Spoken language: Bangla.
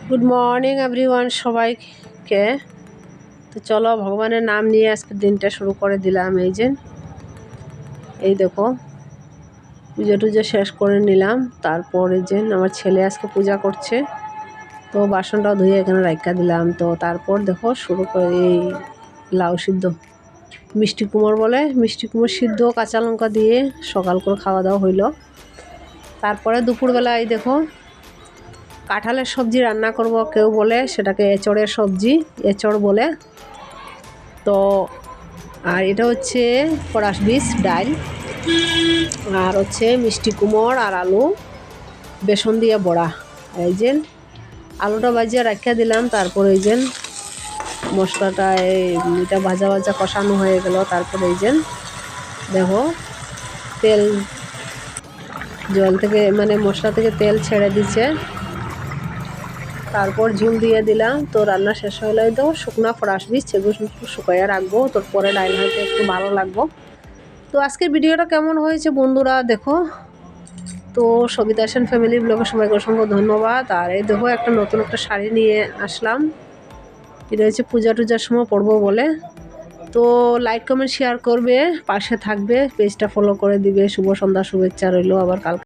গুড মর্নিং এভরিওয়ান সবাইকে। তো চলো ভগবানের নাম নিয়ে আজকে দিনটা শুরু করে দিলাম। এই দেখো পুজো টুজো শেষ করে নিলাম। তারপরে আমার ছেলে আজকে পূজা করছে, তো বাসনটাও ধুয়ে এখানে রাখা দিলাম। তো তারপর দেখো শুরু করে এই লাউ সিদ্ধ, মিষ্টি কুমড় বলে, মিষ্টি কুমড় সিদ্ধ কাঁচা লঙ্কা দিয়ে সকাল করে খাওয়া দাওয়া হইলো। তারপরে দুপুরবেলা এই দেখো কাঁঠালের সবজি রান্না করব। কেউ বলে সেটাকে এঁচড়ের সবজি, এঁচড় বলে। তো আর এটা হচ্ছে ফরাস বীজ ডাল, আর হচ্ছে মিষ্টি কুমড় আর আলু বেসন দিয়ে বড়া। আলুটা ভাজিয়ে রাখিয়া দিলাম। তারপর মশলাটা এটা ভাজা ভাজা কষানো হয়ে গেল। তারপরে দেখো তেল জল থেকে মানে মশলা থেকে তেল ছেড়ে দিচ্ছে। তারপর ঝুল দিয়ে দিলাম। তো রান্না শেষ হলে তো শুকনা ফরাস বীজ সেগুলো শুকাইয়া রাখবো, তোর পরে ডাল হয়তো একটু ভালো লাগবো। তো আজকের ভিডিওটা কেমন হয়েছে বন্ধুরা দেখো। তো সবিতা সেন ফ্যামিলি ব্লগে সবাইকে অসংখ্য ধন্যবাদ। আর এই দেখো একটা নতুন একটা শাড়ি নিয়ে আসলাম, এটা হচ্ছে পূজা টুজার সময় পরবো বলে। তো লাইক কমেন্ট শেয়ার করবে, পাশে থাকবে, পেজটা ফলো করে দিবে। শুভ সন্ধ্যা শুভেচ্ছা রইলো। আবার কালকে